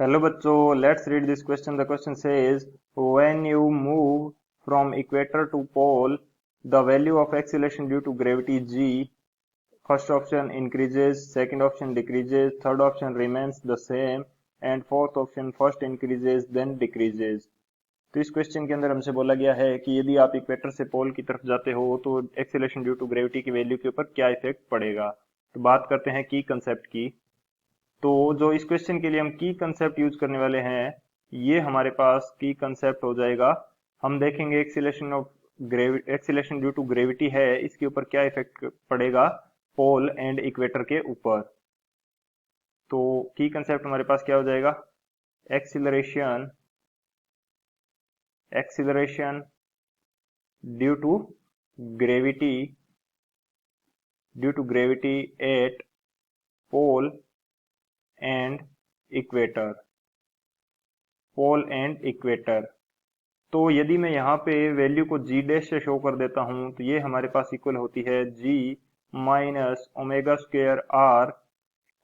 Hello बच्चों, let's read this question. The question says when you move from equator to pole the value of acceleration due to gravity g, first option increases, second option decreases, third option remains the same and fourth option first increases then decreases. तो इस question के अंदर हमसे बोला गया है कि यदि आप इक्वेटर से पोल की तरफ जाते हो तो एक्सीलरेशन ड्यू टू ग्रेविटी की वैल्यू के ऊपर क्या इफेक्ट पड़ेगा। तो बात करते हैं की कंसेप्ट की। तो जो इस क्वेश्चन के लिए हम की कंसेप्ट यूज करने वाले हैं, ये हमारे पास की कंसेप्ट हो जाएगा। हम देखेंगे एक्सीलरेशन ड्यू टू ग्रेविटी है, इसके ऊपर क्या इफेक्ट पड़ेगा पोल एंड इक्वेटर के ऊपर। तो की कंसेप्ट हमारे पास क्या हो जाएगा, acceleration acceleration due to gravity at pole and equator तो यदि मैं यहाँ पे वैल्यू को जी डैश से शो कर देता हूँ तो ये हमारे पास इक्वल होती है g minus omega square r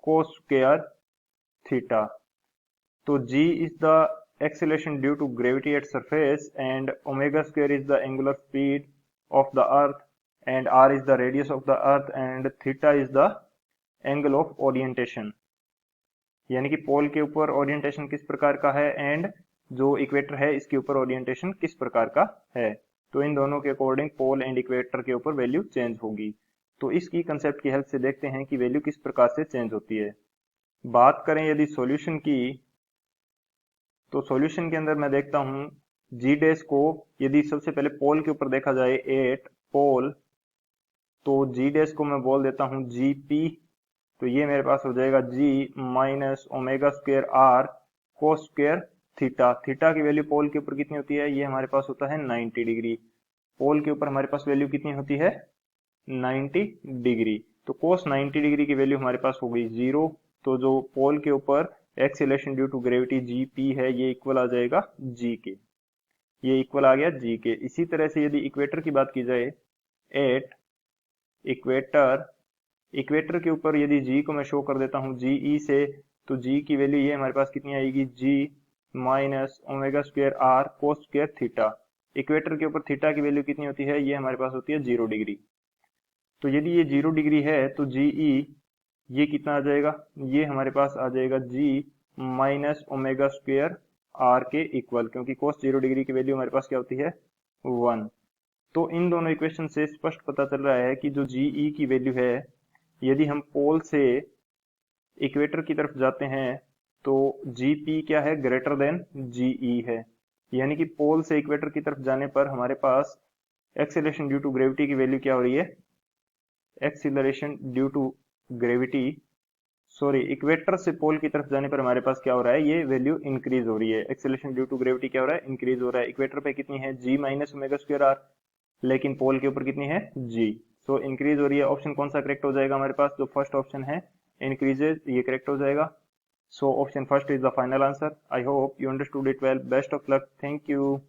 cos square theta. तो g is the acceleration due to gravity at surface and omega square is the angular speed of the earth and r is the radius of the earth and theta is the angle of orientation। यानी कि पोल के ऊपर orientation किस प्रकार का है and जो equator है इसके ऊपर ओरिएंटेशन किस प्रकार का है। तो इन दोनों के अकॉर्डिंग पोल एंड इक्वेटर के ऊपर वैल्यू चेंज होगी। तो इसकी कंसेप्ट की हेल्प से देखते हैं कि वैल्यू किस प्रकार से चेंज होती है। बात करें यदि सॉल्यूशन की, तो सॉल्यूशन के अंदर मैं देखता हूं जी डैश को, यदि सबसे पहले पोल के ऊपर देखा जाए एट पोल, तो जी डैश को मैं बोल देता हूं जी पी। तो ये मेरे पास हो जाएगा g minus omega square r cos square theta. Theta की वैल्यू पोल के ऊपर कितनी होती है, ये हमारे पास होता है 90 डिग्री। पोल के ऊपर हमारे पास वैल्यू कितनी होती है 90 डिग्री। तो कोस 90 डिग्री की वैल्यू हमारे पास हो गई 0। तो जो पोल के ऊपर acceleration due to gravity g p है, ये इक्वल आ जाएगा जी के, ये इक्वल आ गया जी के। इसी तरह से यदि इक्वेटर की बात की जाए, एट इक्वेटर के ऊपर यदि g को मैं शो कर देता हूं जी ई से, तो g की वैल्यू ये हमारे पास कितनी आएगी g minus omega square r cos square theta. Equator के ऊपर थीटा की वैल्यू कितनी होती है, ये हमारे पास होती है 0 डिग्री। तो यदि ये 0 डिग्री है तो जी ई ये कितना आ जाएगा, ये हमारे पास आ जाएगा g minus omega square are के इक्वल, क्योंकि कोस 0 डिग्री की वैल्यू हमारे पास क्या होती है 1। तो इन दोनों इक्वेशन से स्पष्ट पता चल रहा है कि जो जी ई की वैल्यू है, यदि हम पोल से इक्वेटर की तरफ जाते हैं तो जी पी क्या है, ग्रेटर देन जी ई है। यानी कि पोल से इक्वेटर की तरफ जाने पर हमारे पास एक्सीलरेशन ड्यू टू ग्रेविटी की वैल्यू क्या हो रही है, acceleration due to gravity equator से पोल की तरफ जाने पर हमारे पास क्या हो रहा है, ये वैल्यू इंक्रीज हो रही है। एक्सीलरेशन ड्यू टू ग्रेविटी क्या हो रहा है, इंक्रीज हो रहा है। इक्वेटर पे कितनी है g minus omega square are, लेकिन पोल के ऊपर कितनी है जी। सो इंक्रीज हो रही है। ऑप्शन कौन सा करेक्ट हो जाएगा हमारे पास, जो फर्स्ट ऑप्शन है इंक्रीजेज, ये करेक्ट हो जाएगा। So option first is the final answer. I hope you understood it well. Best of luck. Thank you.